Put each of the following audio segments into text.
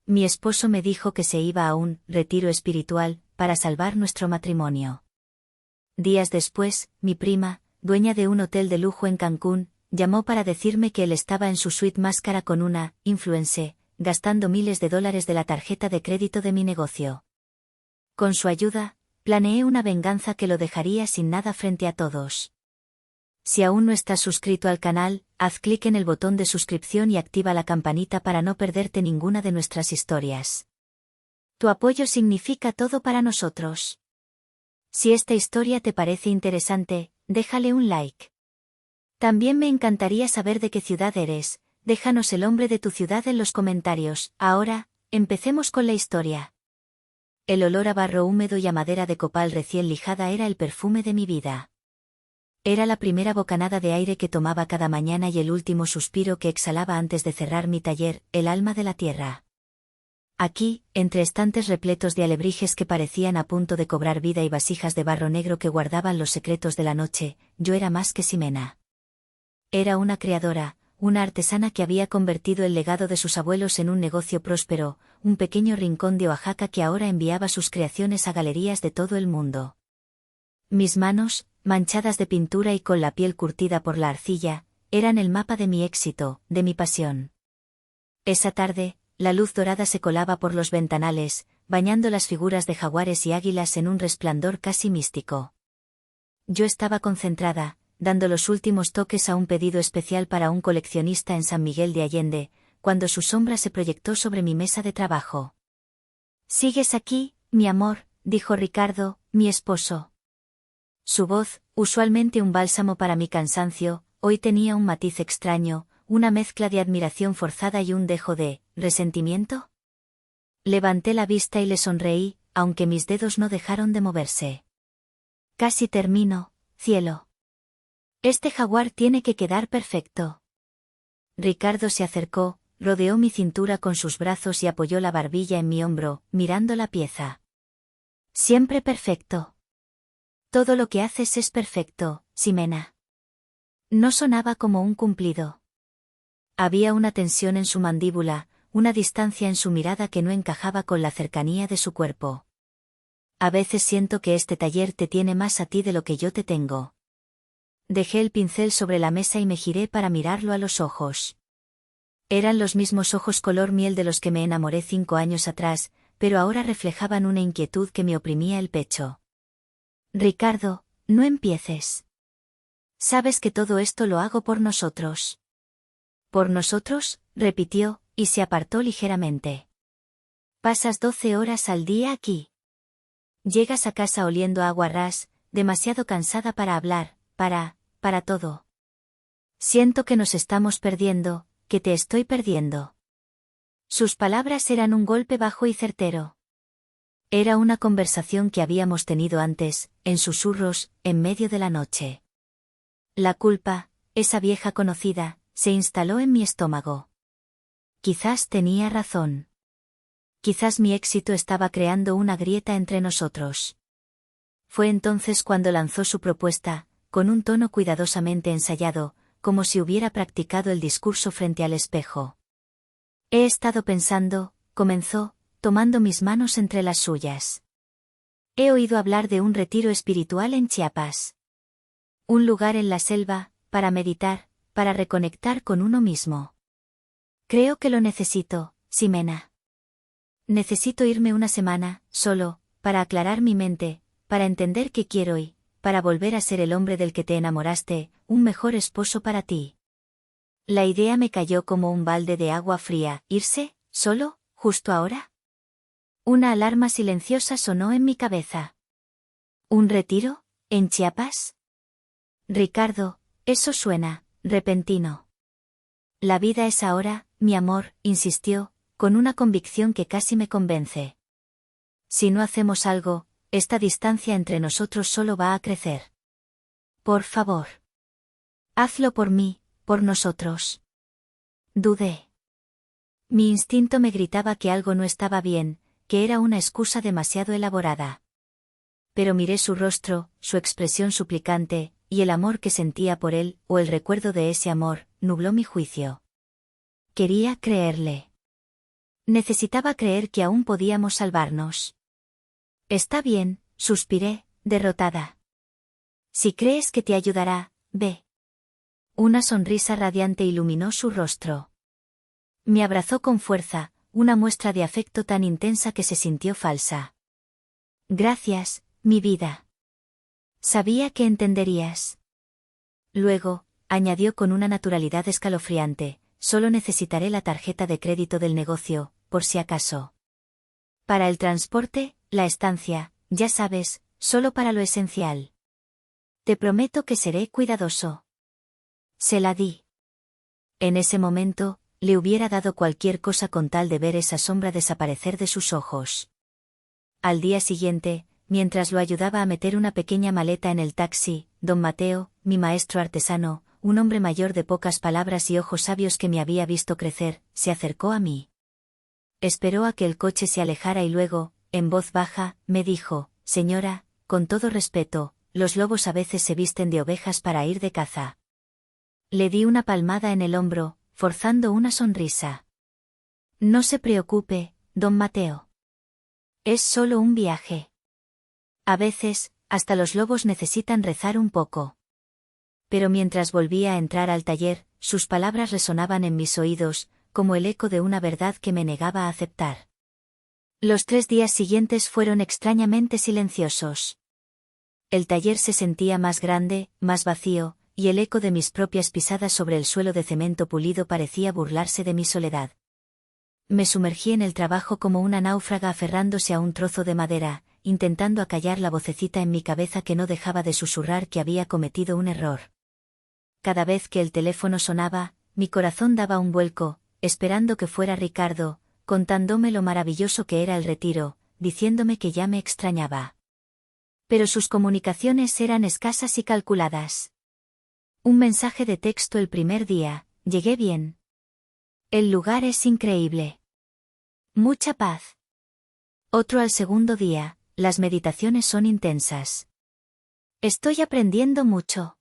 mi esposo me dijo que se iba a un retiro espiritual para salvar nuestro matrimonio. Días después, mi prima, dueña de un hotel de lujo en Cancún, llamó para decirme que él estaba en su suite más cara con una influencer, gastando miles de dólares de la tarjeta de crédito de mi negocio. Con su ayuda, planeé una venganza que lo dejaría sin nada frente a todos. Si aún no estás suscrito al canal, haz clic en el botón de suscripción y activa la campanita para no perderte ninguna de nuestras historias. Tu apoyo significa todo para nosotros. Si esta historia te parece interesante, déjale un like. También me encantaría saber de qué ciudad eres, déjanos el nombre de tu ciudad en los comentarios. Ahora, empecemos con la historia. El olor a barro húmedo y a madera de copal recién lijada era el perfume de mi vida. Era la primera bocanada de aire que tomaba cada mañana y el último suspiro que exhalaba antes de cerrar mi taller, el alma de la tierra. Aquí, entre estantes repletos de alebrijes que parecían a punto de cobrar vida y vasijas de barro negro que guardaban los secretos de la noche, yo era más que Ximena. Era una creadora, una artesana que había convertido el legado de sus abuelos en un negocio próspero, un pequeño rincón de Oaxaca que ahora enviaba sus creaciones a galerías de todo el mundo. Mis manos, manchadas de pintura y con la piel curtida por la arcilla, eran el mapa de mi éxito, de mi pasión. Esa tarde, la luz dorada se colaba por los ventanales, bañando las figuras de jaguares y águilas en un resplandor casi místico. Yo estaba concentrada, dando los últimos toques a un pedido especial para un coleccionista en San Miguel de Allende, cuando su sombra se proyectó sobre mi mesa de trabajo. «¿Sigues aquí, mi amor?», dijo Ricardo, mi esposo. Su voz, usualmente un bálsamo para mi cansancio, hoy tenía un matiz extraño, una mezcla de admiración forzada y un dejo de resentimiento. Levanté la vista y le sonreí, aunque mis dedos no dejaron de moverse. «Casi termino, cielo. Este jaguar tiene que quedar perfecto». Ricardo se acercó, rodeó mi cintura con sus brazos y apoyó la barbilla en mi hombro, mirando la pieza. «Siempre perfecto. Todo lo que haces es perfecto, Ximena». No sonaba como un cumplido. Había una tensión en su mandíbula, una distancia en su mirada que no encajaba con la cercanía de su cuerpo. «A veces siento que este taller te tiene más a ti de lo que yo te tengo». Dejé el pincel sobre la mesa y me giré para mirarlo a los ojos. Eran los mismos ojos color miel de los que me enamoré 5 años atrás, pero ahora reflejaban una inquietud que me oprimía el pecho. «Ricardo, no empieces. Sabes que todo esto lo hago por nosotros». «¿Por nosotros?», repitió, y se apartó ligeramente. «Pasas 12 horas al día aquí. Llegas a casa oliendo a agua ras, demasiado cansada para hablar, para todo. Siento que nos estamos perdiendo, que te estoy perdiendo». Sus palabras eran un golpe bajo y certero. Era una conversación que habíamos tenido antes, en susurros, en medio de la noche. La culpa, esa vieja conocida, se instaló en mi estómago. Quizás tenía razón. Quizás mi éxito estaba creando una grieta entre nosotros. Fue entonces cuando lanzó su propuesta, con un tono cuidadosamente ensayado, como si hubiera practicado el discurso frente al espejo. «He estado pensando», comenzó, tomando mis manos entre las suyas. «He oído hablar de un retiro espiritual en Chiapas. Un lugar en la selva, para meditar, para reconectar con uno mismo. Creo que lo necesito, Ximena. Necesito irme una semana, solo, para aclarar mi mente, para entender qué quiero y, para volver a ser el hombre del que te enamoraste, un mejor esposo para ti». La idea me cayó como un balde de agua fría. ¿Irse, solo, justo ahora? Una alarma silenciosa sonó en mi cabeza. ¿Un retiro, en Chiapas? Ricardo, eso suena repentino. La vida es ahora, mi amor, insistió, con una convicción que casi me convence. Si no hacemos algo, esta distancia entre nosotros solo va a crecer. Por favor. Hazlo por mí, por nosotros. Dudé. Mi instinto me gritaba que algo no estaba bien, que era una excusa demasiado elaborada. Pero miré su rostro, su expresión suplicante, y el amor que sentía por él, o el recuerdo de ese amor, nubló mi juicio. Quería creerle. Necesitaba creer que aún podíamos salvarnos. Está bien, suspiré, derrotada. Si crees que te ayudará, ve. Una sonrisa radiante iluminó su rostro. Me abrazó con fuerza, una muestra de afecto tan intensa que se sintió falsa. Gracias, mi vida. Sabía que entenderías. Luego, añadió con una naturalidad escalofriante, solo necesitaré la tarjeta de crédito del negocio, por si acaso. Para el transporte, la estancia, ya sabes, solo para lo esencial. Te prometo que seré cuidadoso. Se la di. En ese momento, le hubiera dado cualquier cosa con tal de ver esa sombra desaparecer de sus ojos. Al día siguiente, mientras lo ayudaba a meter una pequeña maleta en el taxi, don Mateo, mi maestro artesano, un hombre mayor de pocas palabras y ojos sabios que me había visto crecer, se acercó a mí. Esperó a que el coche se alejara y luego, en voz baja, me dijo, señora, con todo respeto, los lobos a veces se visten de ovejas para ir de caza. Le di una palmada en el hombro, forzando una sonrisa. No se preocupe, don Mateo. Es solo un viaje. A veces, hasta los lobos necesitan rezar un poco. Pero mientras volvía a entrar al taller, sus palabras resonaban en mis oídos, como el eco de una verdad que me negaba a aceptar. Los 3 días siguientes fueron extrañamente silenciosos. El taller se sentía más grande, más vacío, y el eco de mis propias pisadas sobre el suelo de cemento pulido parecía burlarse de mi soledad. Me sumergí en el trabajo como una náufraga aferrándose a un trozo de madera, intentando acallar la vocecita en mi cabeza que no dejaba de susurrar que había cometido un error. Cada vez que el teléfono sonaba, mi corazón daba un vuelco, esperando que fuera Ricardo, contándome lo maravilloso que era el retiro, diciéndome que ya me extrañaba. Pero sus comunicaciones eran escasas y calculadas. Un mensaje de texto el primer día, llegué bien. El lugar es increíble. Mucha paz. Otro al segundo día, las meditaciones son intensas. Estoy aprendiendo mucho.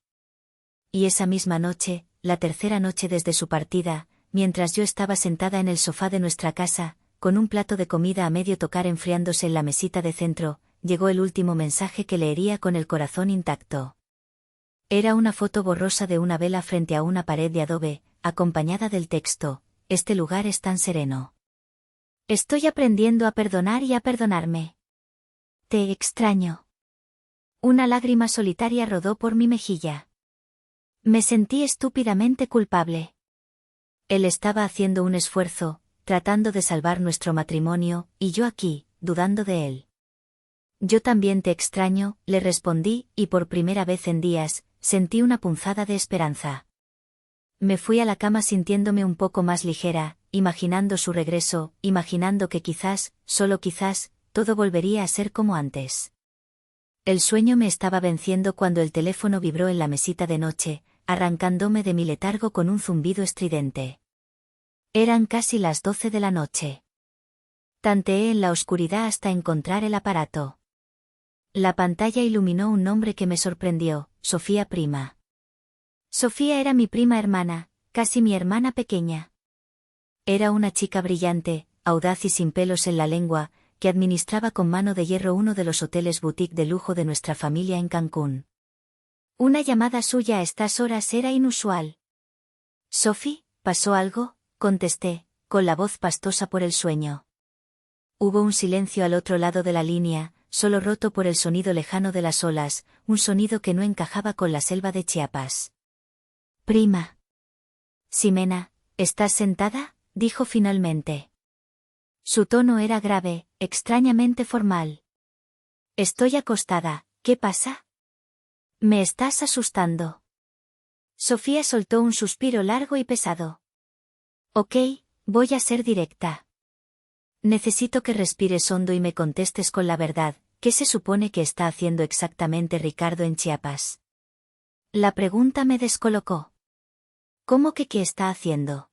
Y esa misma noche, la tercera noche desde su partida, mientras yo estaba sentada en el sofá de nuestra casa, con un plato de comida a medio tocar enfriándose en la mesita de centro, llegó el último mensaje que leería con el corazón intacto. Era una foto borrosa de una vela frente a una pared de adobe, acompañada del texto, este lugar es tan sereno. Estoy aprendiendo a perdonar y a perdonarme. Te extraño. Una lágrima solitaria rodó por mi mejilla. Me sentí estúpidamente culpable. Él estaba haciendo un esfuerzo, tratando de salvar nuestro matrimonio, y yo aquí, dudando de él. Yo también te extraño, le respondí, y por primera vez en días, sentí una punzada de esperanza. Me fui a la cama sintiéndome un poco más ligera, imaginando su regreso, imaginando que quizás, solo quizás, todo volvería a ser como antes. El sueño me estaba venciendo cuando el teléfono vibró en la mesita de noche, arrancándome de mi letargo con un zumbido estridente. Eran casi las 12 de la noche. Tanteé en la oscuridad hasta encontrar el aparato. La pantalla iluminó un nombre que me sorprendió, Sofía Prima. Sofía era mi prima hermana, casi mi hermana pequeña. Era una chica brillante, audaz y sin pelos en la lengua, que administraba con mano de hierro uno de los hoteles boutique de lujo de nuestra familia en Cancún. Una llamada suya a estas horas era inusual. «Sophie, ¿pasó algo?», contesté, con la voz pastosa por el sueño. Hubo un silencio al otro lado de la línea, solo roto por el sonido lejano de las olas, un sonido que no encajaba con la selva de Chiapas. «Prima. Ximena, ¿estás sentada?», dijo finalmente. Su tono era grave, extrañamente formal. «Estoy acostada, ¿qué pasa?». «Me estás asustando». Sofía soltó un suspiro largo y pesado. «Ok, voy a ser directa. Necesito que respires hondo y me contestes con la verdad, ¿qué se supone que está haciendo exactamente Ricardo en Chiapas?». La pregunta me descolocó. «¿Cómo que qué está haciendo?».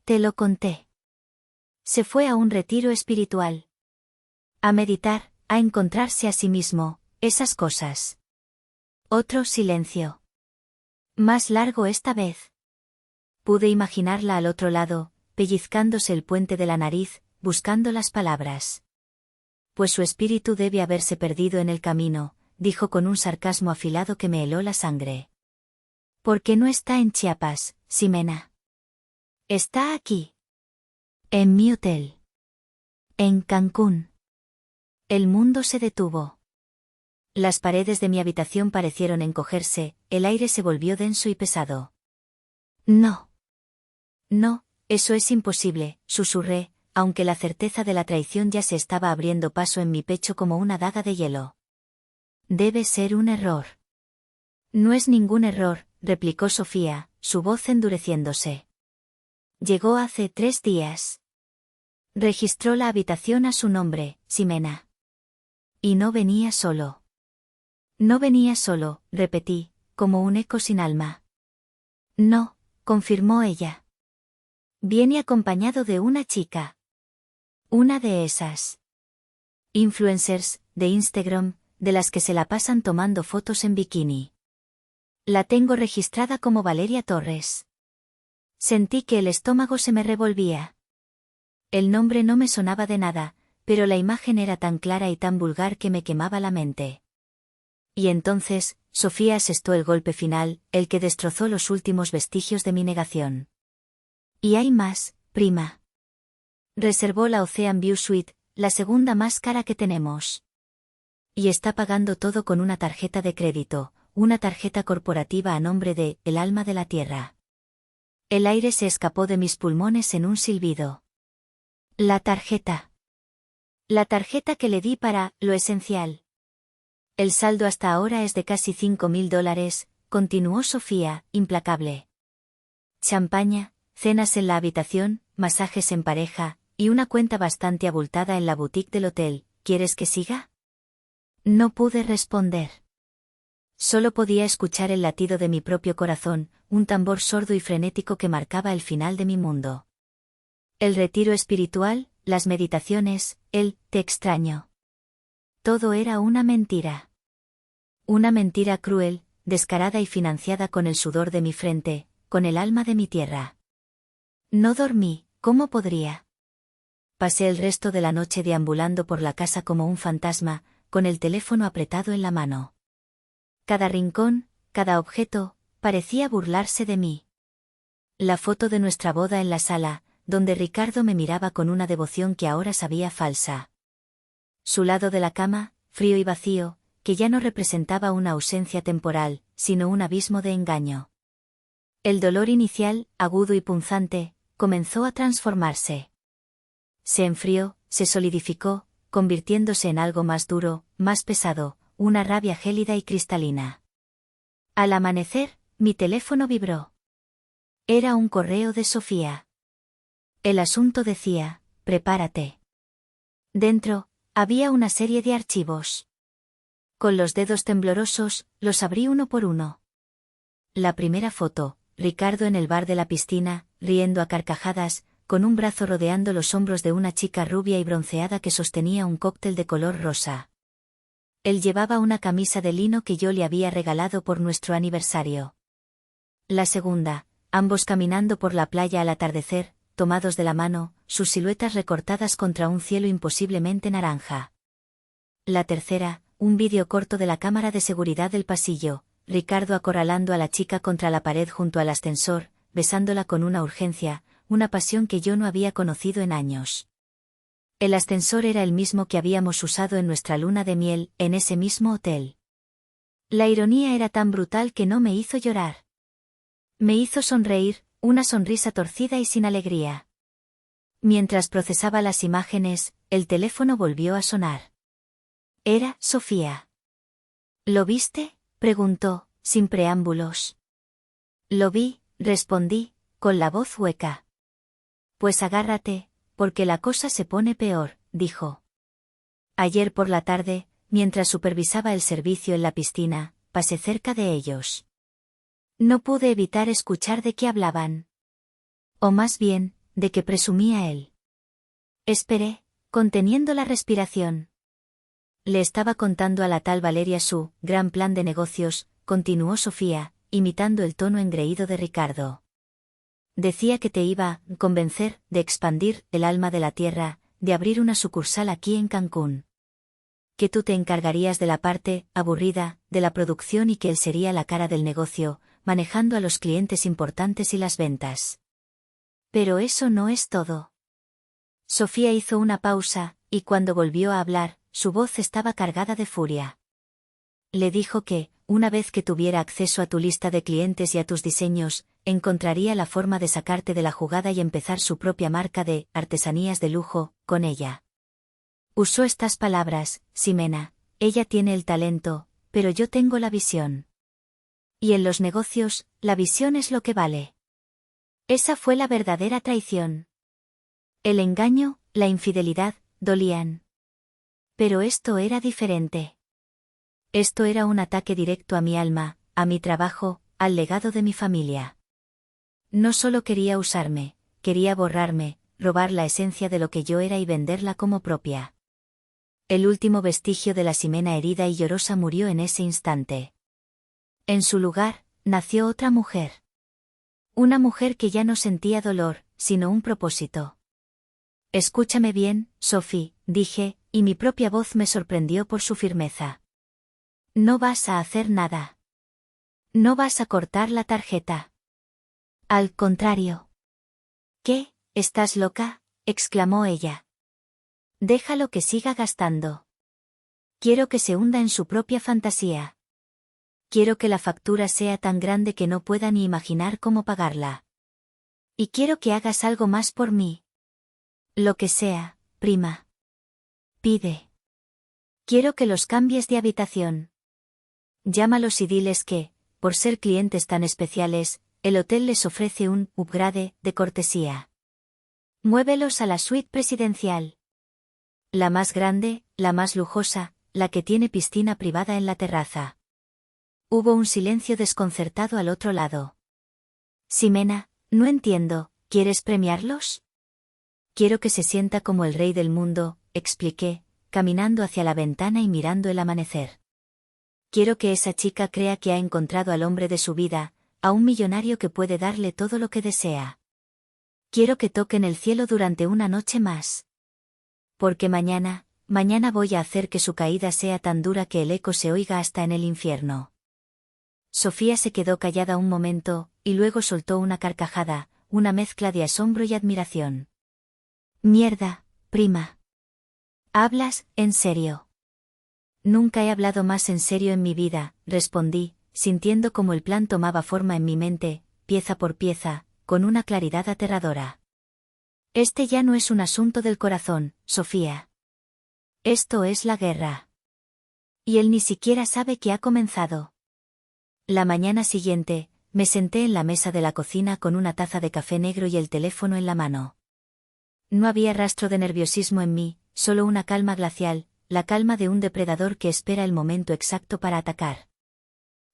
«Te lo conté. Se fue a un retiro espiritual. A meditar, a encontrarse a sí mismo, esas cosas». Otro silencio. Más largo esta vez. Pude imaginarla al otro lado, pellizcándose el puente de la nariz, buscando las palabras. Pues su espíritu debe haberse perdido en el camino, dijo con un sarcasmo afilado que me heló la sangre. ¿Por qué no está en Chiapas, Ximena? Está aquí. En mi hotel. En Cancún. El mundo se detuvo. Las paredes de mi habitación parecieron encogerse, el aire se volvió denso y pesado. No. No, eso es imposible, susurré, aunque la certeza de la traición ya se estaba abriendo paso en mi pecho como una daga de hielo. Debe ser un error. No es ningún error, replicó Sofía, su voz endureciéndose. Llegó hace 3 días. Registró la habitación a su nombre, Ximena. Y no venía solo. No venía solo, repetí, como un eco sin alma. No, confirmó ella. Viene acompañado de una chica. Una de esas influencers, de Instagram, de las que se la pasan tomando fotos en bikini. La tengo registrada como Valeria Torres. Sentí que el estómago se me revolvía. El nombre no me sonaba de nada, pero la imagen era tan clara y tan vulgar que me quemaba la mente. Y entonces, Sofía asestó el golpe final, el que destrozó los últimos vestigios de mi negación. Y hay más, prima. Reservó la Ocean View Suite, la segunda más cara que tenemos. Y está pagando todo con una tarjeta de crédito, una tarjeta corporativa a nombre de El Alma de la Tierra. El aire se escapó de mis pulmones en un silbido. La tarjeta. La tarjeta que le di para lo esencial. El saldo hasta ahora es de casi $5.000, continuó Sofía, implacable. Champaña, cenas en la habitación, masajes en pareja, y una cuenta bastante abultada en la boutique del hotel. ¿Quieres que siga? No pude responder. Solo podía escuchar el latido de mi propio corazón, un tambor sordo y frenético que marcaba el final de mi mundo. El retiro espiritual, las meditaciones, el te extraño. Todo era una mentira. Una mentira cruel, descarada y financiada con el sudor de mi frente, con el alma de mi tierra. No dormí, ¿cómo podría? Pasé el resto de la noche deambulando por la casa como un fantasma, con el teléfono apretado en la mano. Cada rincón, cada objeto, parecía burlarse de mí. La foto de nuestra boda en la sala, donde Ricardo me miraba con una devoción que ahora sabía falsa. Su lado de la cama, frío y vacío, que ya no representaba una ausencia temporal, sino un abismo de engaño. El dolor inicial, agudo y punzante, comenzó a transformarse. Se enfrió, se solidificó, convirtiéndose en algo más duro, más pesado, una rabia gélida y cristalina. Al amanecer, mi teléfono vibró. Era un correo de Sofía. El asunto decía, prepárate. Dentro, había una serie de archivos. Con los dedos temblorosos, los abrí uno por uno. La primera foto, Ricardo en el bar de la piscina, riendo a carcajadas, con un brazo rodeando los hombros de una chica rubia y bronceada que sostenía un cóctel de color rosa. Él llevaba una camisa de lino que yo le había regalado por nuestro aniversario. La segunda, ambos caminando por la playa al atardecer, tomados de la mano, sus siluetas recortadas contra un cielo imposiblemente naranja. La tercera, un vídeo corto de la cámara de seguridad del pasillo, Ricardo acorralando a la chica contra la pared junto al ascensor, besándola con una urgencia, una pasión que yo no había conocido en años. El ascensor era el mismo que habíamos usado en nuestra luna de miel, en ese mismo hotel. La ironía era tan brutal que no me hizo llorar. Me hizo sonreír, una sonrisa torcida y sin alegría. Mientras procesaba las imágenes, el teléfono volvió a sonar. Era Sofía. ¿Lo viste?, preguntó, sin preámbulos. Lo vi, respondí, con la voz hueca. Pues agárrate, porque la cosa se pone peor, dijo. Ayer por la tarde, mientras supervisaba el servicio en la piscina, pasé cerca de ellos. No pude evitar escuchar de qué hablaban. O más bien, de qué presumía él. Esperé, conteniendo la respiración. Le estaba contando a la tal Valeria su gran plan de negocios, continuó Sofía, imitando el tono engreído de Ricardo. Decía que te iba a convencer de expandir el alma de la tierra, de abrir una sucursal aquí en Cancún. Que tú te encargarías de la parte aburrida de la producción y que él sería la cara del negocio, manejando a los clientes importantes y las ventas. Pero eso no es todo. Sofía hizo una pausa, y cuando volvió a hablar, su voz estaba cargada de furia. Le dijo que, una vez que tuviera acceso a tu lista de clientes y a tus diseños, encontraría la forma de sacarte de la jugada y empezar su propia marca de artesanías de lujo, con ella. Usó estas palabras: Ximena, ella tiene el talento, pero yo tengo la visión. Y en los negocios, la visión es lo que vale. Esa fue la verdadera traición. El engaño, la infidelidad, dolían. Pero esto era diferente. Esto era un ataque directo a mi alma, a mi trabajo, al legado de mi familia. No solo quería usarme, quería borrarme, robar la esencia de lo que yo era y venderla como propia. El último vestigio de la Ximena herida y llorosa murió en ese instante. En su lugar, nació otra mujer. Una mujer que ya no sentía dolor, sino un propósito. Escúchame bien, Sophie, dije, y mi propia voz me sorprendió por su firmeza. No vas a hacer nada. No vas a cortar la tarjeta. Al contrario. ¿Qué? ¿Estás loca?, exclamó ella. Déjalo que siga gastando. Quiero que se hunda en su propia fantasía. Quiero que la factura sea tan grande que no pueda ni imaginar cómo pagarla. Y quiero que hagas algo más por mí. Lo que sea, prima. Pide. Quiero que los cambies de habitación. Llámalos y diles que, por ser clientes tan especiales, el hotel les ofrece un upgrade de cortesía. Muévelos a la suite presidencial. La más grande, la más lujosa, la que tiene piscina privada en la terraza. Hubo un silencio desconcertado al otro lado. Ximena, no entiendo, ¿quieres premiarlos? Quiero que se sienta como el rey del mundo, expliqué, caminando hacia la ventana y mirando el amanecer. Quiero que esa chica crea que ha encontrado al hombre de su vida, a un millonario que puede darle todo lo que desea. Quiero que toquen el cielo durante una noche más. Porque mañana voy a hacer que su caída sea tan dura que el eco se oiga hasta en el infierno. Sofía se quedó callada un momento, y luego soltó una carcajada, una mezcla de asombro y admiración. Mierda, prima. ¿Hablas en serio? Nunca he hablado más en serio en mi vida, respondí, sintiendo como el plan tomaba forma en mi mente, pieza por pieza, con una claridad aterradora. Este ya no es un asunto del corazón, Sofía. Esto es la guerra. Y él ni siquiera sabe que ha comenzado. La mañana siguiente, me senté en la mesa de la cocina con una taza de café negro y el teléfono en la mano. No había rastro de nerviosismo en mí, solo una calma glacial, la calma de un depredador que espera el momento exacto para atacar.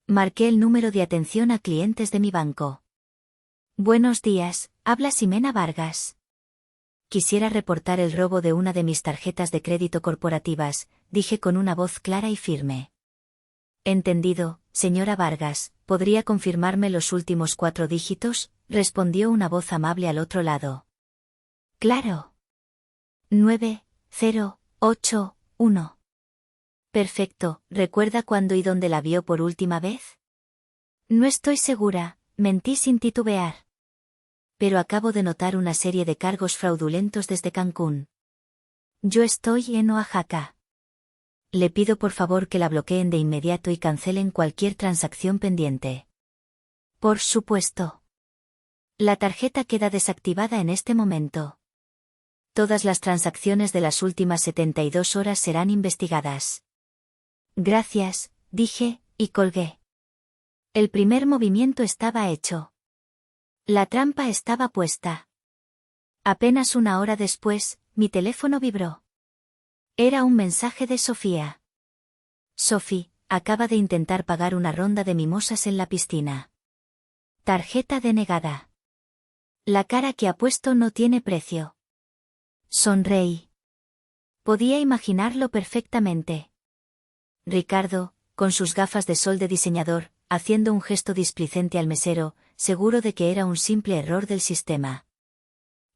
Marqué el número de atención a clientes de mi banco. Buenos días, habla Ximena Vargas. Quisiera reportar el robo de una de mis tarjetas de crédito corporativas, dije con una voz clara y firme. Entendido, señora Vargas, ¿podría confirmarme los últimos 4 dígitos?, respondió una voz amable al otro lado. Claro. 9081. Perfecto, ¿recuerda cuándo y dónde la vio por última vez? No estoy segura, mentí sin titubear. Pero acabo de notar una serie de cargos fraudulentos desde Cancún. Yo estoy en Oaxaca. Le pido por favor que la bloqueen de inmediato y cancelen cualquier transacción pendiente. Por supuesto. La tarjeta queda desactivada en este momento. Todas las transacciones de las últimas 72 horas serán investigadas. Gracias, dije, y colgué. El primer movimiento estaba hecho. La trampa estaba puesta. Apenas una hora después, mi teléfono vibró. Era un mensaje de Sofía. Sophie, acaba de intentar pagar una ronda de mimosas en la piscina. Tarjeta denegada. La cara que ha puesto no tiene precio. Sonreí. Podía imaginarlo perfectamente. Ricardo, con sus gafas de sol de diseñador, haciendo un gesto displicente al mesero, seguro de que era un simple error del sistema.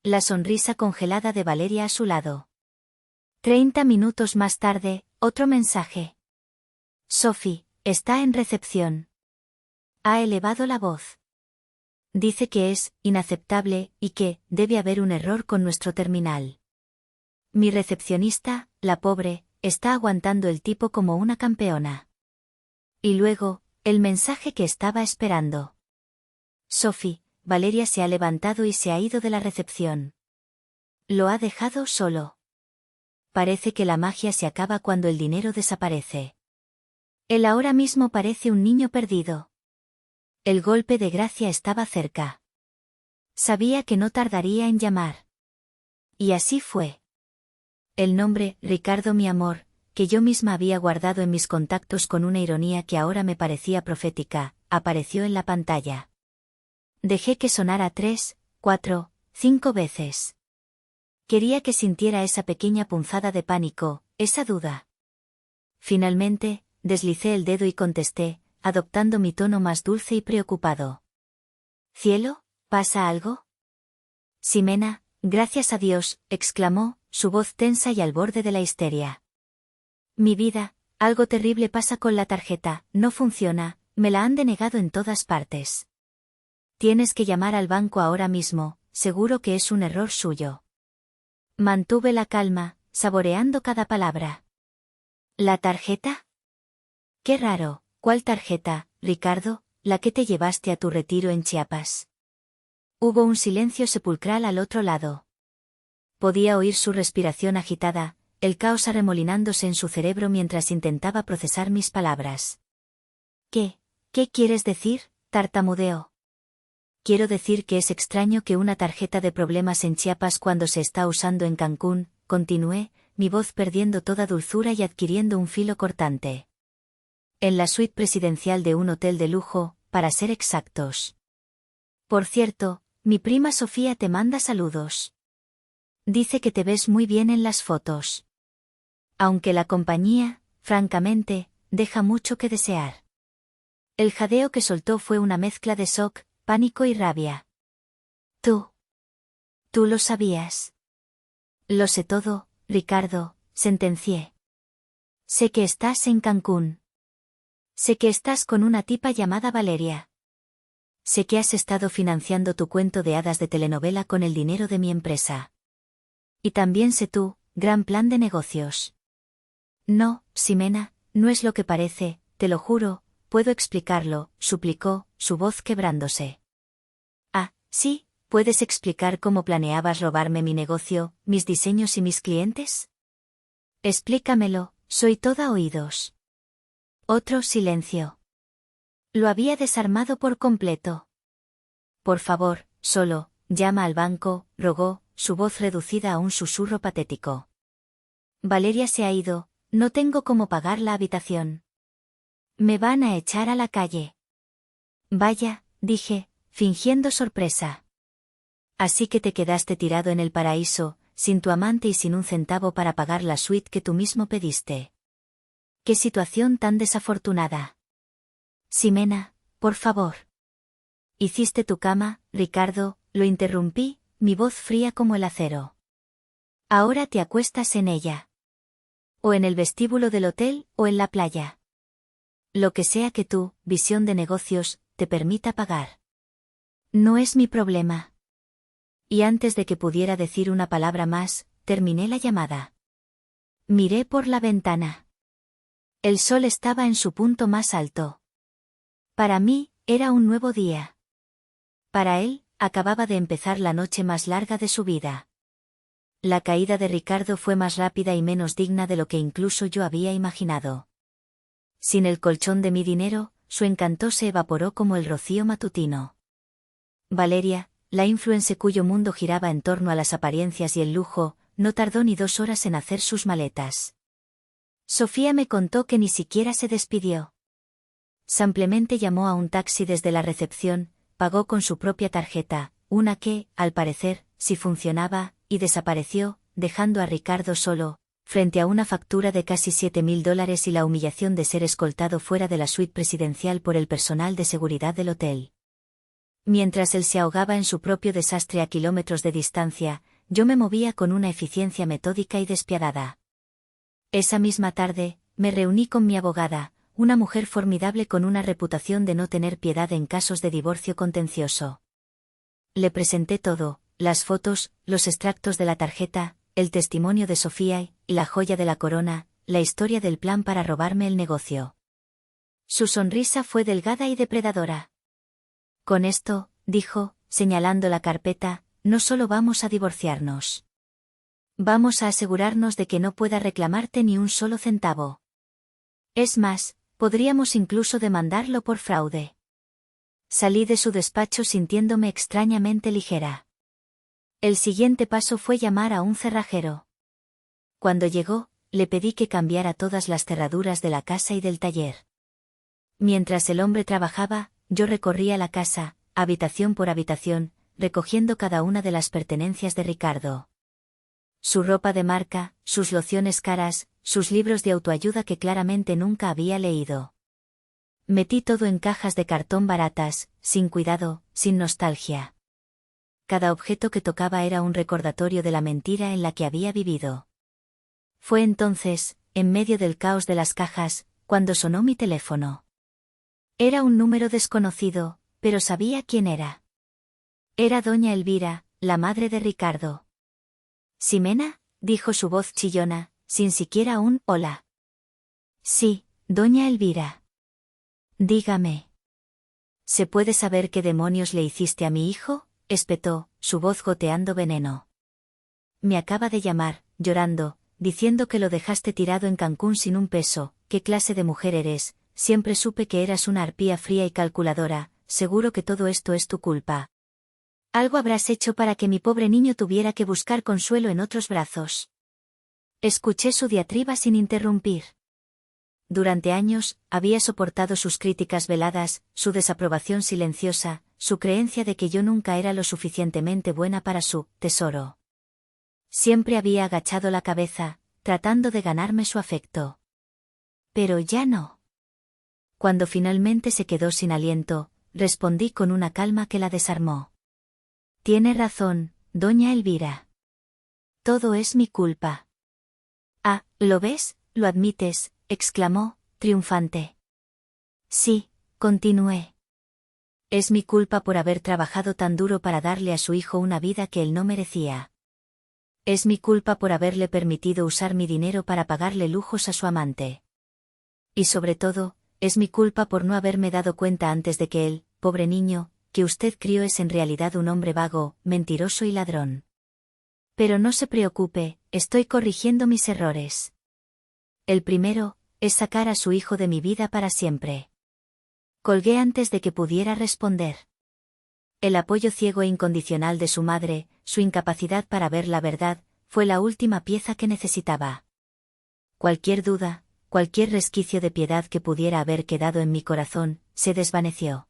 La sonrisa congelada de Valeria a su lado. 30 minutos más tarde, otro mensaje. Sophie, está en recepción. Ha elevado la voz. Dice que es inaceptable y que debe haber un error con nuestro terminal. Mi recepcionista, la pobre, está aguantando el tipo como una campeona. Y luego, el mensaje que estaba esperando. Sophie, Valeria se ha levantado y se ha ido de la recepción. Lo ha dejado solo. Parece que la magia se acaba cuando el dinero desaparece. Él ahora mismo parece un niño perdido. El golpe de gracia estaba cerca. Sabía que no tardaría en llamar. Y así fue. El nombre, Ricardo mi amor, que yo misma había guardado en mis contactos con una ironía que ahora me parecía profética, apareció en la pantalla. Dejé que sonara 3, 4, 5 veces. Quería que sintiera esa pequeña punzada de pánico, esa duda. Finalmente, deslicé el dedo y contesté, adoptando mi tono más dulce y preocupado. ¿Cielo? ¿Pasa algo? Ximena, gracias a Dios, exclamó, su voz tensa y al borde de la histeria. Mi vida, algo terrible pasa con la tarjeta, no funciona, me la han denegado en todas partes. Tienes que llamar al banco ahora mismo, seguro que es un error suyo. Mantuve la calma, saboreando cada palabra. ¿La tarjeta? Qué raro, ¿cuál tarjeta, Ricardo? La que te llevaste a tu retiro en Chiapas. Hubo un silencio sepulcral al otro lado. Podía oír su respiración agitada, el caos arremolinándose en su cerebro mientras intentaba procesar mis palabras. ¿Qué quieres decir? Tartamudeó. Quiero decir que es extraño que una tarjeta de problemas en Chiapas cuando se está usando en Cancún, continué, mi voz perdiendo toda dulzura y adquiriendo un filo cortante. En la suite presidencial de un hotel de lujo, para ser exactos. Por cierto, mi prima Sofía te manda saludos. Dice que te ves muy bien en las fotos. Aunque la compañía, francamente, deja mucho que desear. El jadeo que soltó fue una mezcla de shock, pánico y rabia. Tú lo sabías. Lo sé todo, Ricardo, sentencié. Sé que estás en Cancún. Sé que estás con una tipa llamada Valeria. Sé que has estado financiando tu cuento de hadas de telenovela con el dinero de mi empresa. Y también sé tu gran plan de negocios. No, Ximena, no es lo que parece, te lo juro, puedo explicarlo, suplicó, su voz quebrándose. Ah, sí, ¿puedes explicar cómo planeabas robarme mi negocio, mis diseños y mis clientes? Explícamelo, soy toda oídos. Otro silencio. Lo había desarmado por completo. Por favor, solo, llama al banco, rogó, su voz reducida a un susurro patético. Valeria se ha ido, no tengo cómo pagar la habitación. Me van a echar a la calle. Vaya, dije, fingiendo sorpresa. Así que te quedaste tirado en el paraíso, sin tu amante y sin un centavo para pagar la suite que tú mismo pediste. ¡Qué situación tan desafortunada! Ximena, por favor. ¿Hiciste tu cama, Ricardo? Lo interrumpí, mi voz fría como el acero. Ahora te acuestas en ella. O en el vestíbulo del hotel, o en la playa. Lo que sea que tu visión de negocios te permita pagar. No es mi problema. Y antes de que pudiera decir una palabra más, terminé la llamada. Miré por la ventana. El sol estaba en su punto más alto. Para mí, era un nuevo día. Para él, acababa de empezar la noche más larga de su vida. La caída de Ricardo fue más rápida y menos digna de lo que incluso yo había imaginado. Sin el colchón de mi dinero, su encanto se evaporó como el rocío matutino. Valeria, la influencer cuyo mundo giraba en torno a las apariencias y el lujo, no tardó ni 2 horas en hacer sus maletas. Sofía me contó que ni siquiera se despidió. Simplemente llamó a un taxi desde la recepción, pagó con su propia tarjeta, una que, al parecer, sí funcionaba, y desapareció, dejando a Ricardo solo, frente a una factura de casi $7.000 y la humillación de ser escoltado fuera de la suite presidencial por el personal de seguridad del hotel. Mientras él se ahogaba en su propio desastre a kilómetros de distancia, yo me movía con una eficiencia metódica y despiadada. Esa misma tarde, me reuní con mi abogada, una mujer formidable con una reputación de no tener piedad en casos de divorcio contencioso. Le presenté todo, las fotos, los extractos de la tarjeta, el testimonio de Sofía y la joya de la corona, la historia del plan para robarme el negocio. Su sonrisa fue delgada y depredadora. Con esto, dijo, señalando la carpeta, no solo vamos a divorciarnos. Vamos a asegurarnos de que no pueda reclamarte ni un solo centavo. Es más, podríamos incluso demandarlo por fraude. Salí de su despacho sintiéndome extrañamente ligera. El siguiente paso fue llamar a un cerrajero. Cuando llegó, le pedí que cambiara todas las cerraduras de la casa y del taller. Mientras el hombre trabajaba, yo recorría la casa, habitación por habitación, recogiendo cada una de las pertenencias de Ricardo. Su ropa de marca, sus lociones caras, sus libros de autoayuda que claramente nunca había leído. Metí todo en cajas de cartón baratas, sin cuidado, sin nostalgia. Cada objeto que tocaba era un recordatorio de la mentira en la que había vivido. Fue entonces, en medio del caos de las cajas, cuando sonó mi teléfono. Era un número desconocido, pero sabía quién era. Era doña Elvira, la madre de Ricardo. «¿Ximena?», dijo su voz chillona, sin siquiera un «hola». «Sí, doña Elvira». «Dígame». «¿Se puede saber qué demonios le hiciste a mi hijo?», espetó, su voz goteando veneno. «Me acaba de llamar, llorando, diciendo que lo dejaste tirado en Cancún sin un peso. ¿Qué clase de mujer eres? Siempre supe que eras una arpía fría y calculadora, seguro que todo esto es tu culpa. Algo habrás hecho para que mi pobre niño tuviera que buscar consuelo en otros brazos». Escuché su diatriba sin interrumpir. Durante años, había soportado sus críticas veladas, su desaprobación silenciosa, su creencia de que yo nunca era lo suficientemente buena para su tesoro. Siempre había agachado la cabeza, tratando de ganarme su afecto. Pero ya no. Cuando finalmente se quedó sin aliento, respondí con una calma que la desarmó. «Tiene razón, doña Elvira. Todo es mi culpa». «Ah, ¿lo ves? ¿Lo admites?», exclamó, triunfante. «Sí», continué. «Es mi culpa por haber trabajado tan duro para darle a su hijo una vida que él no merecía. Es mi culpa por haberle permitido usar mi dinero para pagarle lujos a su amante. Y sobre todo, es mi culpa por no haberme dado cuenta antes de que él, pobre niño, que usted crió es en realidad un hombre vago, mentiroso y ladrón. Pero no se preocupe, estoy corrigiendo mis errores. El primero, es sacar a su hijo de mi vida para siempre». Colgué antes de que pudiera responder. El apoyo ciego e incondicional de su madre, su incapacidad para ver la verdad, fue la última pieza que necesitaba. Cualquier duda, cualquier resquicio de piedad que pudiera haber quedado en mi corazón, se desvaneció.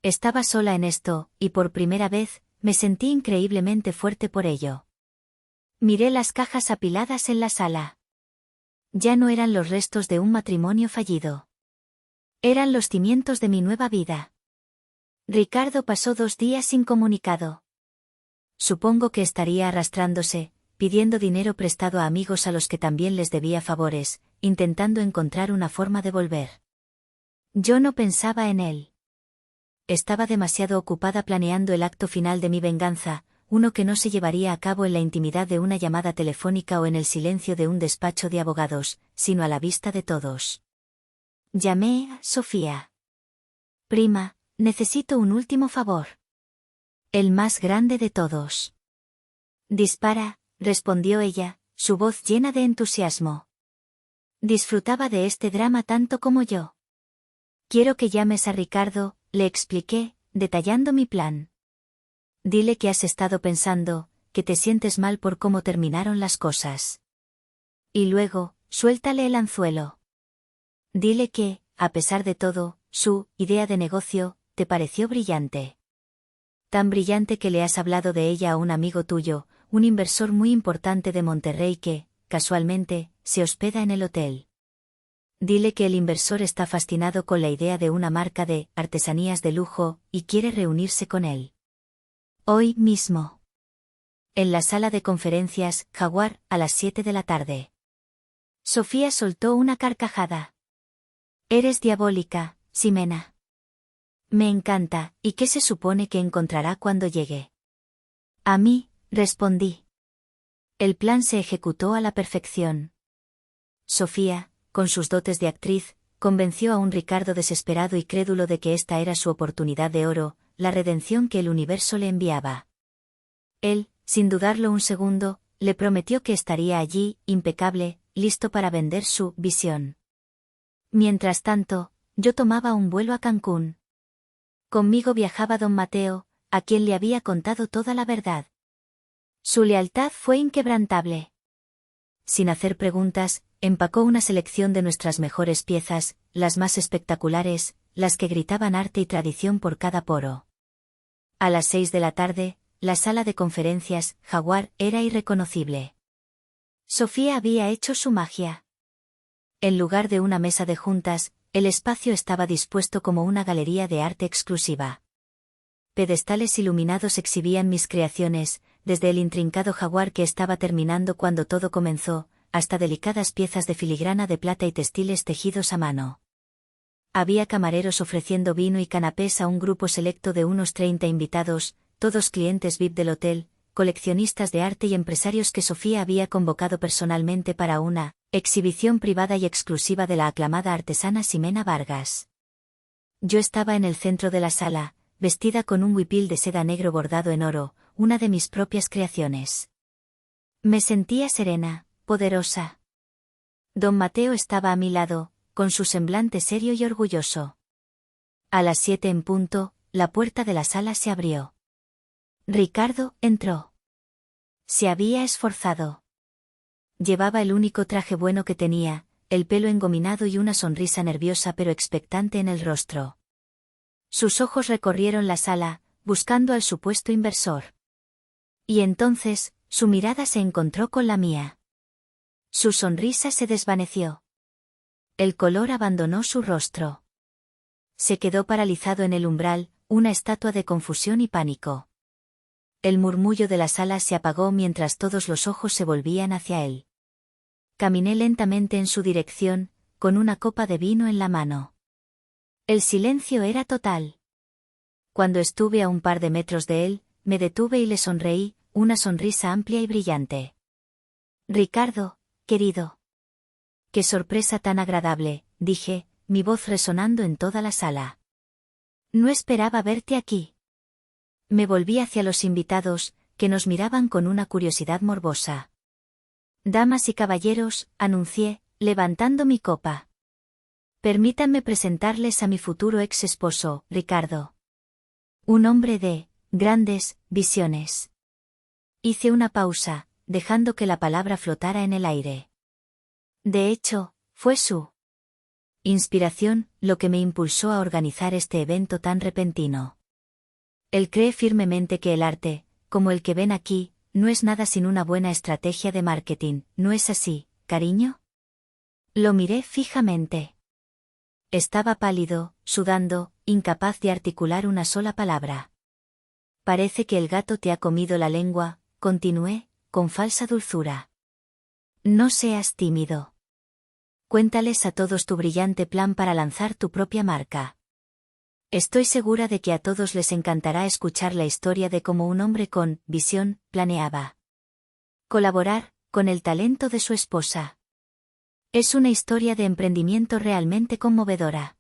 Estaba sola en esto, y por primera vez, me sentí increíblemente fuerte por ello. Miré las cajas apiladas en la sala. Ya no eran los restos de un matrimonio fallido. Eran los cimientos de mi nueva vida. Ricardo pasó 2 días incomunicado. Supongo que estaría arrastrándose, pidiendo dinero prestado a amigos a los que también les debía favores, intentando encontrar una forma de volver. Yo no pensaba en él. Estaba demasiado ocupada planeando el acto final de mi venganza, uno que no se llevaría a cabo en la intimidad de una llamada telefónica o en el silencio de un despacho de abogados, sino a la vista de todos. Llamé a Sofía. «Prima, necesito un último favor». «El más grande de todos». «Dispara», respondió ella, su voz llena de entusiasmo. Disfrutaba de este drama tanto como yo. «Quiero que llames a Ricardo», le expliqué, detallando mi plan. «Dile que has estado pensando, que te sientes mal por cómo terminaron las cosas. Y luego, suéltale el anzuelo. Dile que, a pesar de todo, su idea de negocio te pareció brillante. Tan brillante que le has hablado de ella a un amigo tuyo, un inversor muy importante de Monterrey que, casualmente, se hospeda en el hotel. Dile que el inversor está fascinado con la idea de una marca de artesanías de lujo y quiere reunirse con él. Hoy mismo. En la sala de conferencias, Jaguar, a las 7 de la tarde. Sofía soltó una carcajada. Eres diabólica, Ximena. Me encanta, ¿y qué se supone que encontrará cuando llegue? A mí, respondí. El plan se ejecutó a la perfección. Sofía, con sus dotes de actriz, convenció a un Ricardo desesperado y crédulo de que esta era su oportunidad de oro, la redención que el universo le enviaba. Él, sin dudarlo un segundo, le prometió que estaría allí, impecable, listo para vender su visión. Mientras tanto, yo tomaba un vuelo a Cancún. Conmigo viajaba don Mateo, a quien le había contado toda la verdad. Su lealtad fue inquebrantable. Sin hacer preguntas, empacó una selección de nuestras mejores piezas, las más espectaculares, las que gritaban arte y tradición por cada poro. A las 6 de la tarde, la sala de conferencias, Jaguar, era irreconocible. Sofía había hecho su magia. En lugar de una mesa de juntas, el espacio estaba dispuesto como una galería de arte exclusiva. Pedestales iluminados exhibían mis creaciones, desde el intrincado jaguar que estaba terminando cuando todo comenzó, hasta delicadas piezas de filigrana de plata y textiles tejidos a mano. Había camareros ofreciendo vino y canapés a un grupo selecto de unos 30 invitados, todos clientes VIP del hotel, coleccionistas de arte y empresarios que Sofía había convocado personalmente para una exhibición privada y exclusiva de la aclamada artesana Ximena Vargas. Yo estaba en el centro de la sala, vestida con un huipil de seda negro bordado en oro, una de mis propias creaciones. Me sentía serena, poderosa. Don Mateo estaba a mi lado, con su semblante serio y orgulloso. A las 7 en punto, la puerta de la sala se abrió. Ricardo entró. Se había esforzado. Llevaba el único traje bueno que tenía, el pelo engominado y una sonrisa nerviosa pero expectante en el rostro. Sus ojos recorrieron la sala, buscando al supuesto inversor. Y entonces, su mirada se encontró con la mía. Su sonrisa se desvaneció. El color abandonó su rostro. Se quedó paralizado en el umbral, una estatua de confusión y pánico. El murmullo de la sala se apagó mientras todos los ojos se volvían hacia él. Caminé lentamente en su dirección, con una copa de vino en la mano. El silencio era total. Cuando estuve a un par de metros de él, me detuve y le sonreí, una sonrisa amplia y brillante. Ricardo, querido. Qué sorpresa tan agradable, dije, mi voz resonando en toda la sala. No esperaba verte aquí. Me volví hacia los invitados, que nos miraban con una curiosidad morbosa. Damas y caballeros, anuncié, levantando mi copa. Permítanme presentarles a mi futuro ex esposo, Ricardo. Un hombre de grandes visiones. Hice una pausa, dejando que la palabra flotara en el aire. De hecho, fue su inspiración lo que me impulsó a organizar este evento tan repentino. Él cree firmemente que el arte, como el que ven aquí, no es nada sin una buena estrategia de marketing, ¿no es así, cariño? Lo miré fijamente. Estaba pálido, sudando, incapaz de articular una sola palabra. Parece que el gato te ha comido la lengua, continué, con falsa dulzura. No seas tímido. Cuéntales a todos tu brillante plan para lanzar tu propia marca. Estoy segura de que a todos les encantará escuchar la historia de cómo un hombre con visión planeaba colaborar con el talento de su esposa. Es una historia de emprendimiento realmente conmovedora.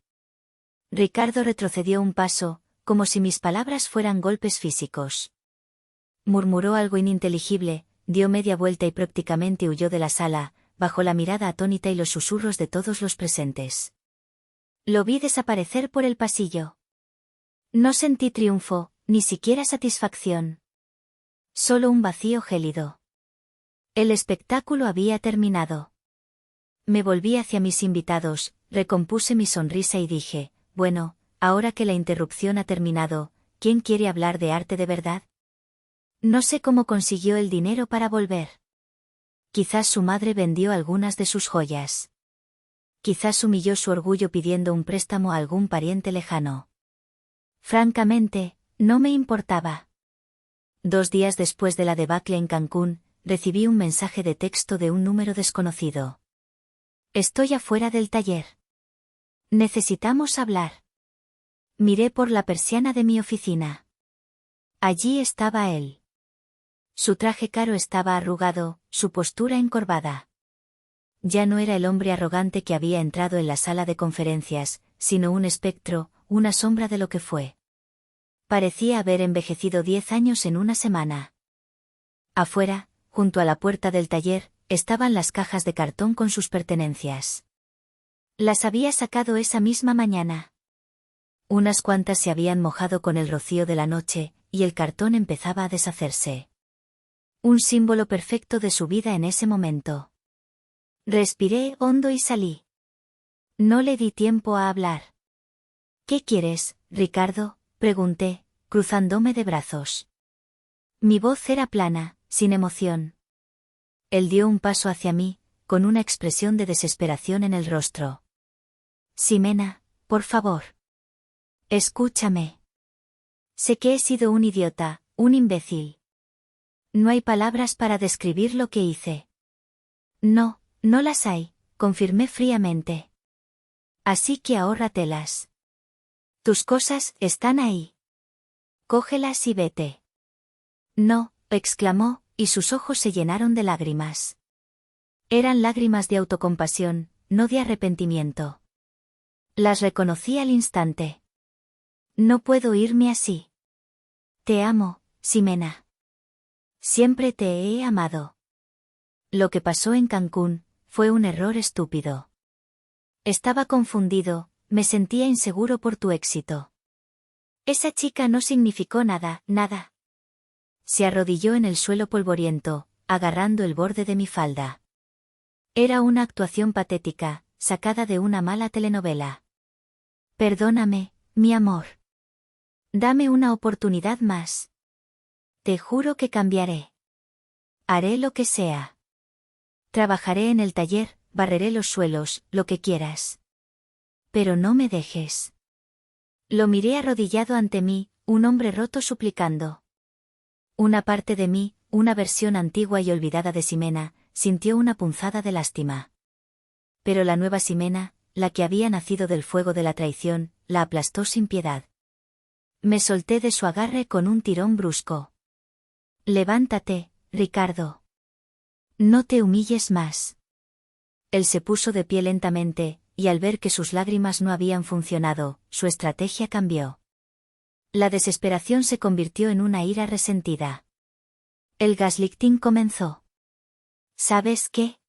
Ricardo retrocedió un paso, como si mis palabras fueran golpes físicos. Murmuró algo ininteligible, dio media vuelta y prácticamente huyó de la sala, bajo la mirada atónita y los susurros de todos los presentes. Lo vi desaparecer por el pasillo. No sentí triunfo, ni siquiera satisfacción. Solo un vacío gélido. El espectáculo había terminado. Me volví hacia mis invitados, recompuse mi sonrisa y dije, bueno, ahora que la interrupción ha terminado, ¿quién quiere hablar de arte de verdad? No sé cómo consiguió el dinero para volver. Quizás su madre vendió algunas de sus joyas. Quizás humilló su orgullo pidiendo un préstamo a algún pariente lejano. Francamente, no me importaba. 2 días después de la debacle en Cancún, recibí un mensaje de texto de un número desconocido. Estoy afuera del taller. Necesitamos hablar. Miré por la persiana de mi oficina. Allí estaba él. Su traje caro estaba arrugado, su postura encorvada. Ya no era el hombre arrogante que había entrado en la sala de conferencias, sino un espectro, una sombra de lo que fue. Parecía haber envejecido 10 años en una semana. Afuera, junto a la puerta del taller, estaban las cajas de cartón con sus pertenencias. Las había sacado esa misma mañana. Unas cuantas se habían mojado con el rocío de la noche, y el cartón empezaba a deshacerse. Un símbolo perfecto de su vida en ese momento. Respiré hondo y salí. No le di tiempo a hablar. ¿Qué quieres, Ricardo?, pregunté, cruzándome de brazos. Mi voz era plana, sin emoción. Él dio un paso hacia mí, con una expresión de desesperación en el rostro. Ximena, por favor. Escúchame. Sé que he sido un idiota, un imbécil. No hay palabras para describir lo que hice. No, no las hay, confirmé fríamente. Así que ahórratelas. Tus cosas están ahí. Cógelas y vete. No, exclamó, y sus ojos se llenaron de lágrimas. Eran lágrimas de autocompasión, no de arrepentimiento. Las reconocí al instante. No puedo irme así. Te amo, Ximena. Siempre te he amado. Lo que pasó en Cancún fue un error estúpido. Estaba confundido, me sentía inseguro por tu éxito. Esa chica no significó nada, nada. Se arrodilló en el suelo polvoriento, agarrando el borde de mi falda. Era una actuación patética, sacada de una mala telenovela. Perdóname, mi amor. Dame una oportunidad más. Te juro que cambiaré. Haré lo que sea. Trabajaré en el taller, barreré los suelos, lo que quieras. Pero no me dejes. Lo miré arrodillado ante mí, un hombre roto suplicando. Una parte de mí, una versión antigua y olvidada de Ximena, sintió una punzada de lástima. Pero la nueva Ximena, la que había nacido del fuego de la traición, la aplastó sin piedad. Me solté de su agarre con un tirón brusco. Levántate, Ricardo. No te humilles más. Él se puso de pie lentamente, y al ver que sus lágrimas no habían funcionado, su estrategia cambió. La desesperación se convirtió en una ira resentida. El gaslighting comenzó. ¿Sabes qué?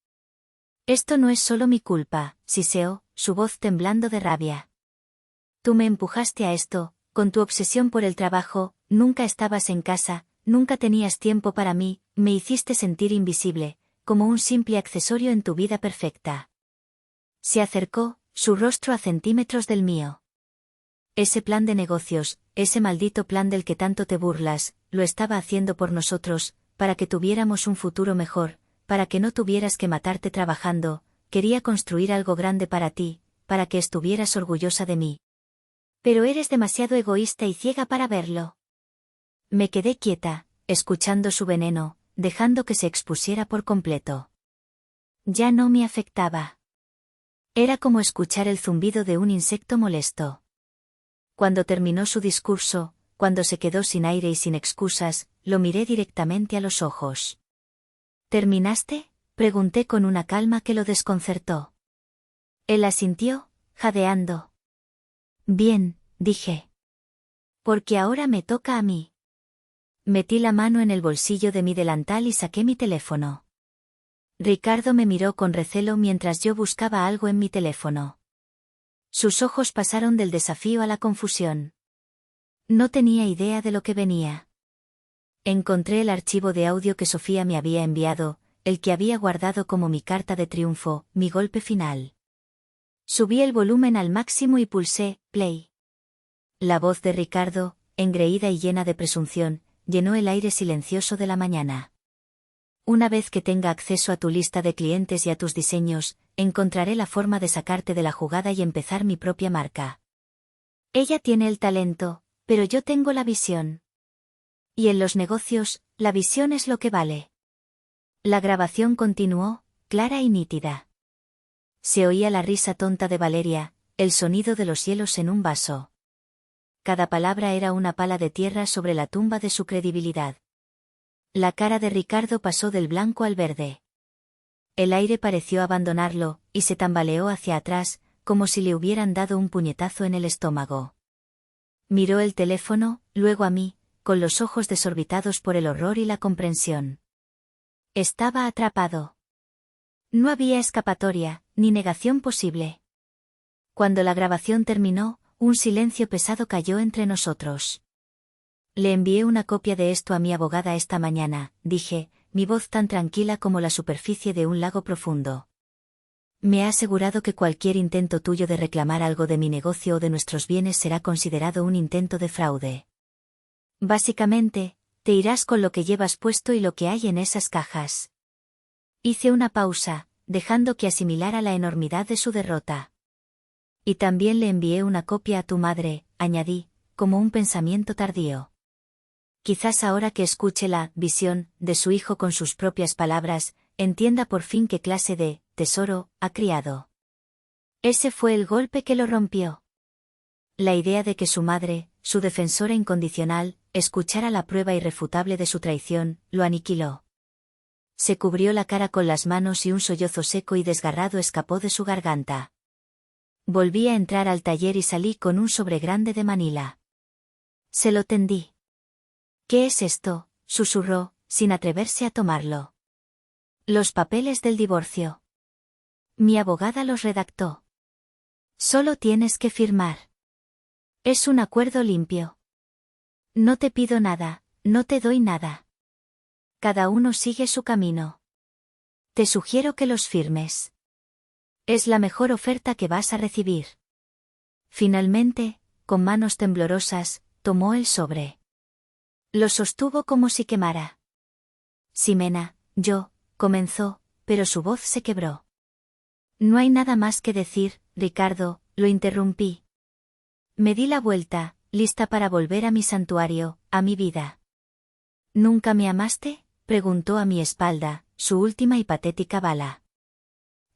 Esto no es solo mi culpa, siseó, su voz temblando de rabia. Tú me empujaste a esto, con tu obsesión por el trabajo, nunca estabas en casa, nunca tenías tiempo para mí, me hiciste sentir invisible, como un simple accesorio en tu vida perfecta. Se acercó, su rostro a centímetros del mío. Ese plan de negocios, ese maldito plan del que tanto te burlas, lo estaba haciendo por nosotros, para que tuviéramos un futuro mejor, para que no tuvieras que matarte trabajando, quería construir algo grande para ti, para que estuvieras orgullosa de mí. Pero eres demasiado egoísta y ciega para verlo. Me quedé quieta, escuchando su veneno, dejando que se expusiera por completo. Ya no me afectaba. Era como escuchar el zumbido de un insecto molesto. Cuando terminó su discurso, cuando se quedó sin aire y sin excusas, lo miré directamente a los ojos. ¿Terminaste?, pregunté con una calma que lo desconcertó. Él asintió, jadeando. Bien, dije. Porque ahora me toca a mí. Metí la mano en el bolsillo de mi delantal y saqué mi teléfono. Ricardo me miró con recelo mientras yo buscaba algo en mi teléfono. Sus ojos pasaron del desafío a la confusión. No tenía idea de lo que venía. Encontré el archivo de audio que Sofía me había enviado, el que había guardado como mi carta de triunfo, mi golpe final. Subí el volumen al máximo y pulsé play. La voz de Ricardo, engreída y llena de presunción, llenó el aire silencioso de la mañana. Una vez que tenga acceso a tu lista de clientes y a tus diseños, encontraré la forma de sacarte de la jugada y empezar mi propia marca. Ella tiene el talento, pero yo tengo la visión. Y en los negocios, la visión es lo que vale. La grabación continuó, clara y nítida. Se oía la risa tonta de Valeria, el sonido de los hielos en un vaso. Cada palabra era una pala de tierra sobre la tumba de su credibilidad. La cara de Ricardo pasó del blanco al verde. El aire pareció abandonarlo, y se tambaleó hacia atrás, como si le hubieran dado un puñetazo en el estómago. Miró el teléfono, luego a mí, con los ojos desorbitados por el horror y la comprensión. Estaba atrapado. No había escapatoria, ni negación posible. Cuando la grabación terminó, un silencio pesado cayó entre nosotros. Le envié una copia de esto a mi abogada esta mañana, dije, mi voz tan tranquila como la superficie de un lago profundo. Me ha asegurado que cualquier intento tuyo de reclamar algo de mi negocio o de nuestros bienes será considerado un intento de fraude. Básicamente, te irás con lo que llevas puesto y lo que hay en esas cajas. Hice una pausa, dejando que asimilara la enormidad de su derrota. Y también le envié una copia a tu madre, añadí, como un pensamiento tardío. Quizás ahora que escuche la visión de su hijo con sus propias palabras, entienda por fin qué clase de tesoro ha criado. Ese fue el golpe que lo rompió. La idea de que su madre, su defensora incondicional, escuchara la prueba irrefutable de su traición, lo aniquiló. Se cubrió la cara con las manos y un sollozo seco y desgarrado escapó de su garganta. Volví a entrar al taller y salí con un sobre grande de Manila. Se lo tendí. ¿Qué es esto?, susurró, sin atreverse a tomarlo. Los papeles del divorcio. Mi abogada los redactó. Solo tienes que firmar. Es un acuerdo limpio. No te pido nada, no te doy nada. Cada uno sigue su camino. Te sugiero que los firmes. Es la mejor oferta que vas a recibir. Finalmente, con manos temblorosas, tomó el sobre. Lo sostuvo como si quemara. Ximena, comenzó, pero su voz se quebró. No hay nada más que decir, Ricardo, lo interrumpí. Me di la vuelta, lista para volver a mi santuario, a mi vida. ¿Nunca me amaste?, preguntó a mi espalda, su última y patética bala.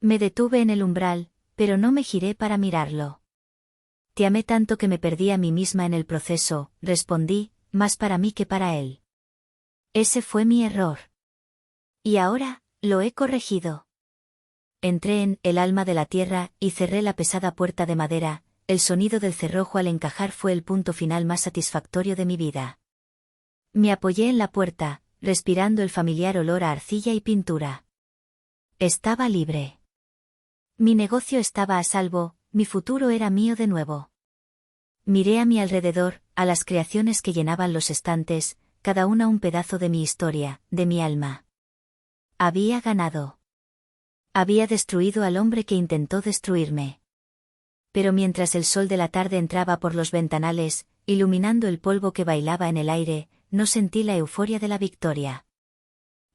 Me detuve en el umbral, pero no me giré para mirarlo. Te amé tanto que me perdí a mí misma en el proceso, respondí, más para mí que para él. Ese fue mi error. Y ahora, lo he corregido. Entré en el alma de la tierra y cerré la pesada puerta de madera. El sonido del cerrojo al encajar fue el punto final más satisfactorio de mi vida. Me apoyé en la puerta, respirando el familiar olor a arcilla y pintura. Estaba libre. Mi negocio estaba a salvo, mi futuro era mío de nuevo. Miré a mi alrededor, a las creaciones que llenaban los estantes, cada una un pedazo de mi historia, de mi alma. Había ganado. Había destruido al hombre que intentó destruirme. Pero mientras el sol de la tarde entraba por los ventanales, iluminando el polvo que bailaba en el aire, no sentí la euforia de la victoria.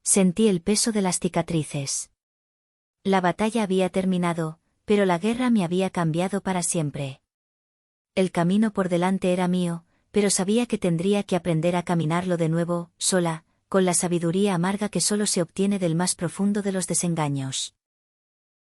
Sentí el peso de las cicatrices. La batalla había terminado, pero la guerra me había cambiado para siempre. El camino por delante era mío, pero sabía que tendría que aprender a caminarlo de nuevo, sola, con la sabiduría amarga que solo se obtiene del más profundo de los desengaños.